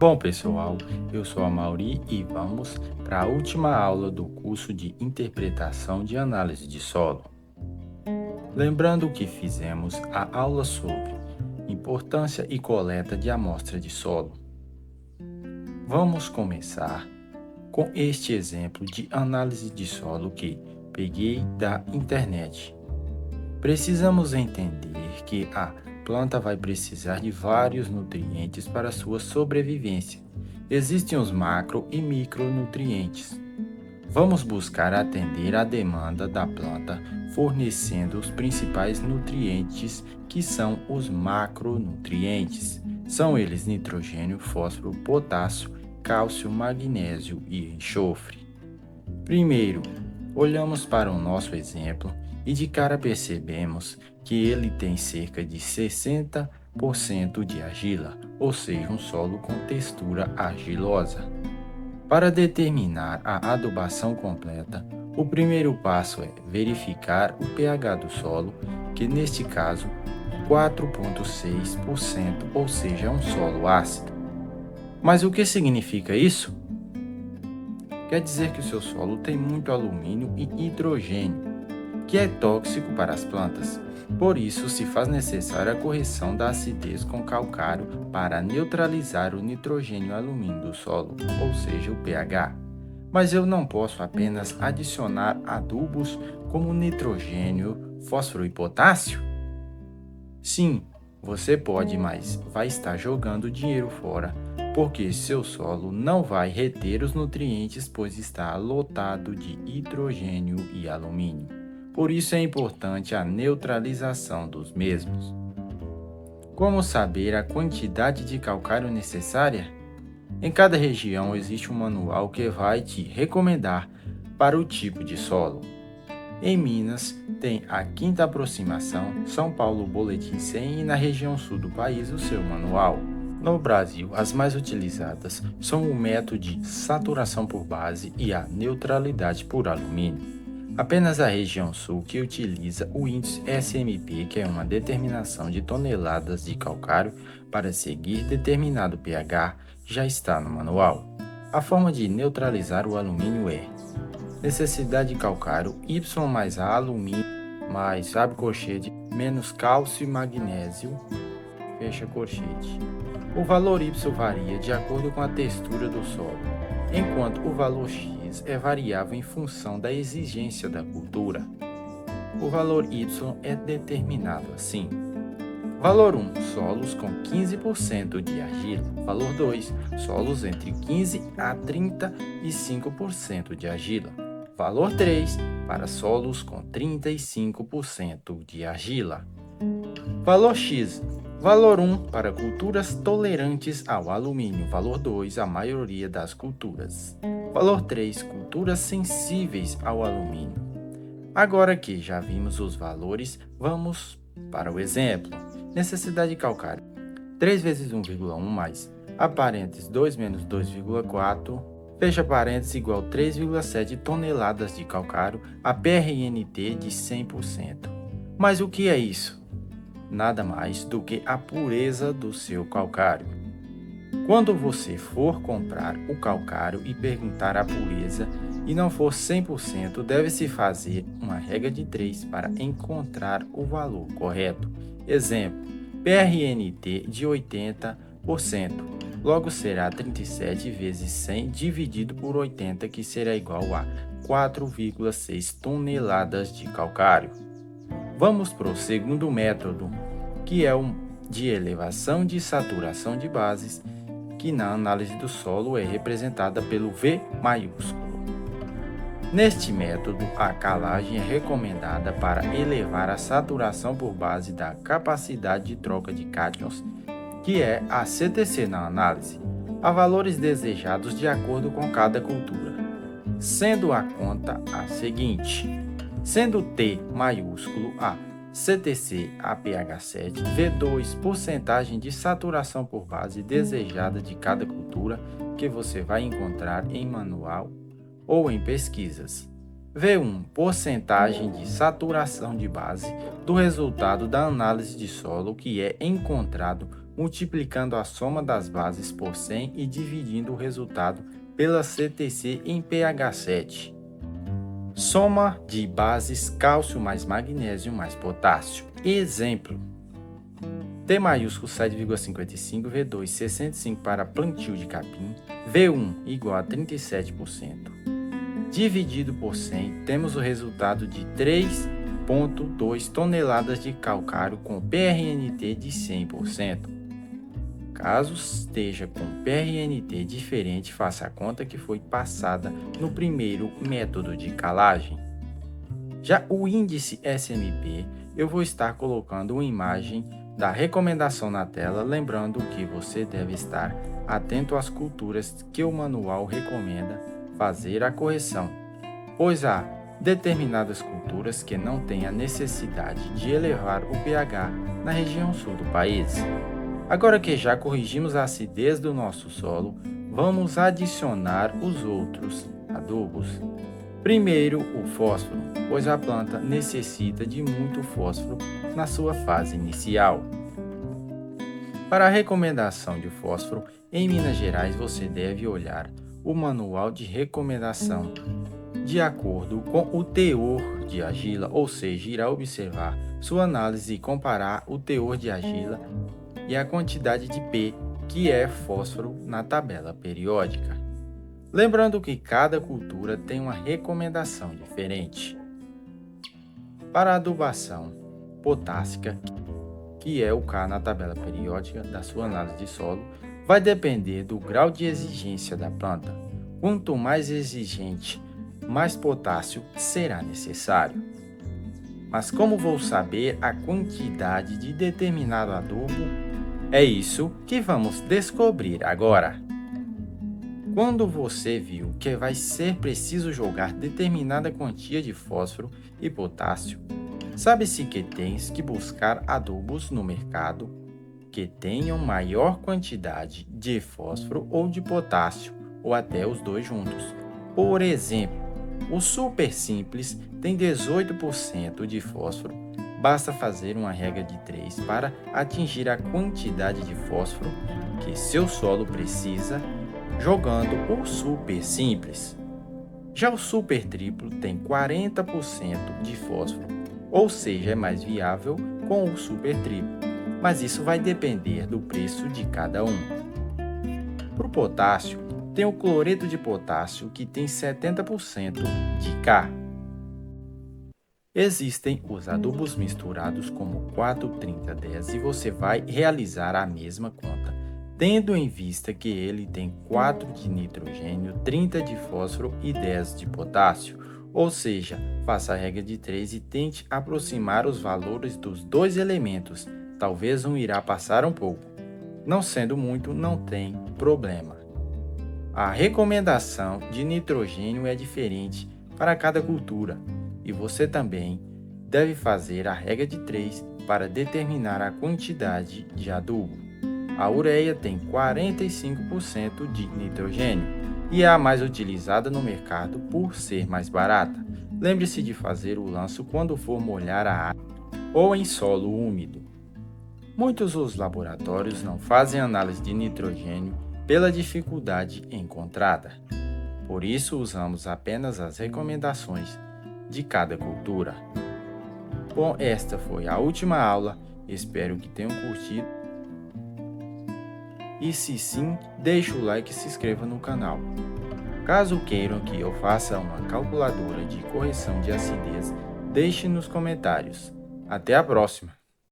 Bom, pessoal, eu sou a Mauri e vamos para a última aula do curso de Interpretação de Análise de Solo. Lembrando que fizemos a aula sobre importância e coleta de amostra de solo. Vamos começar com este exemplo de análise de solo que peguei da internet. Precisamos entender que a planta vai precisar de vários nutrientes para sua sobrevivência. Existem os macro e micronutrientes. Vamos buscar atender à demanda da planta, fornecendo os principais nutrientes, que são os macronutrientes. São eles nitrogênio, fósforo, potássio, cálcio, magnésio e enxofre. Primeiro, olhamos para o nosso exemplo e de cara percebemos que ele tem cerca de 60% de argila, ou seja, um solo com textura argilosa. Para determinar a adubação completa, o primeiro passo é verificar o pH do solo, que neste caso 4,6%, ou seja, é um solo ácido. Mas o que significa isso? Quer dizer que o seu solo tem muito alumínio e hidrogênio, que é tóxico para as plantas. Por isso, se faz necessária a correção da acidez com calcário para neutralizar o nitrogênio e alumínio do solo, ou seja, o pH. Mas eu não posso apenas adicionar adubos como nitrogênio, fósforo e potássio? Sim, você pode, mas vai estar jogando dinheiro fora, porque seu solo não vai reter os nutrientes, pois está lotado de hidrogênio e alumínio. Por isso é importante a neutralização dos mesmos. Como saber a quantidade de calcário necessária? Em cada região existe um manual que vai te recomendar para o tipo de solo. Em Minas, tem a quinta aproximação, São Paulo, o Boletim 100 e na região sul do país o seu manual. No Brasil, as mais utilizadas são o método de saturação por base e a neutralidade por alumínio. Apenas a região sul que utiliza o índice SMP, que é uma determinação de toneladas de calcário para seguir determinado pH, já está no manual. A forma de neutralizar o alumínio é necessidade de calcário Y mais A alumínio mais abre colchete menos cálcio e magnésio fecha colchete. O valor Y varia de acordo com a textura do solo, enquanto o valor X é variável em função da exigência da cultura. O valor Y é determinado assim. Valor 1, solos com 15% de argila. Valor 2, solos entre 15 a 35% de argila. Valor 3, para solos com 35% de argila. Valor X, valor 1 para culturas tolerantes ao alumínio. Valor 2, a maioria das culturas. Valor 3, culturas sensíveis ao alumínio. Agora que já vimos os valores, vamos para o exemplo. Necessidade de calcário: 3 vezes 1,1 mais a parênteses 2 menos 2,4, fecha parênteses, igual 3,7 toneladas de calcário, a PRNT de 100%. Mas o que é isso? Nada mais do que a pureza do seu calcário. Quando você for comprar o calcário e perguntar a pureza e não for 100%, deve-se fazer uma regra de 3 para encontrar o valor correto. Exemplo, PRNT de 80%, logo será 37 vezes 100 dividido por 80, que será igual a 4,6 toneladas de calcário. Vamos para o segundo método, que é o de elevação de saturação de bases, que na análise do solo é representada pelo V maiúsculo. Neste método, a calagem é recomendada para elevar a saturação por base da capacidade de troca de cátions, que é a CTC na análise, a valores desejados de acordo com cada cultura, sendo a conta a seguinte: sendo T maiúsculo a CTC a pH 7, V2 porcentagem de saturação por base desejada de cada cultura, que você vai encontrar em manual ou em pesquisas. V1 porcentagem de saturação de base do resultado da análise de solo, que é encontrado multiplicando a soma das bases por 100 e dividindo o resultado pela CTC em pH 7. Soma de bases cálcio mais magnésio mais potássio. Exemplo: T maiúsculo 7,55, V2 65 para plantio de capim, V1 igual a 37%. Dividido por 100, temos o resultado de 3,2 toneladas de calcário com PRNT de 100%. Caso esteja com PRNT diferente, faça a conta que foi passada no primeiro método de calagem. Já o índice SMP, eu vou estar colocando uma imagem da recomendação na tela, lembrando que você deve estar atento às culturas que o manual recomenda fazer a correção, pois há determinadas culturas que não têm a necessidade de elevar o pH na região sul do país. Agora que já corrigimos a acidez do nosso solo, vamos adicionar os outros adubos. Primeiro, o fósforo, pois a planta necessita de muito fósforo na sua fase inicial. Para a recomendação de fósforo, em Minas Gerais você deve olhar o manual de recomendação de acordo com o teor de argila, ou seja, irá observar sua análise e comparar o teor de argila e a quantidade de P, que é fósforo, na tabela periódica. Lembrando que cada cultura tem uma recomendação diferente. Para a adubação potássica, que é o K na tabela periódica da sua análise de solo, vai depender do grau de exigência da planta. Quanto mais exigente, mais potássio será necessário. Mas como vou saber a quantidade de determinado adubo? É isso que vamos descobrir agora. Quando você viu que vai ser preciso jogar determinada quantia de fósforo e potássio, sabe-se que tens que buscar adubos no mercado que tenham maior quantidade de fósforo ou de potássio, ou até os dois juntos. Por exemplo, o Super Simples tem 18% de fósforo. Basta fazer uma regra de 3 para atingir a quantidade de fósforo que seu solo precisa, jogando o Super Simples. Já o Super Triplo tem 40% de fósforo, ou seja, é mais viável com o Super Triplo, mas isso vai depender do preço de cada um. Para o potássio, tem o cloreto de potássio que tem 70% de K. Existem os adubos misturados como 4-30-10 e você vai realizar a mesma conta, tendo em vista que ele tem 4 de nitrogênio, 30 de fósforo e 10 de potássio. Ou seja, faça a regra de 3 e tente aproximar os valores dos dois elementos. Talvez um irá passar um pouco. Não sendo muito, não tem problema. A recomendação de nitrogênio é diferente para cada cultura. E você também deve fazer a regra de 3 para determinar a quantidade de adubo. A ureia tem 45% de nitrogênio e é a mais utilizada no mercado por ser mais barata. Lembre-se de fazer o lanço quando for molhar a área ou em solo úmido. Muitos dos laboratórios não fazem análise de nitrogênio pela dificuldade encontrada. Por isso usamos apenas as recomendações de cada cultura. Bom, esta foi a última aula, espero que tenham curtido. E se sim, deixe o like e se inscreva no canal. Caso queiram que eu faça uma calculadora de correção de acidez, deixe nos comentários. Até a próxima!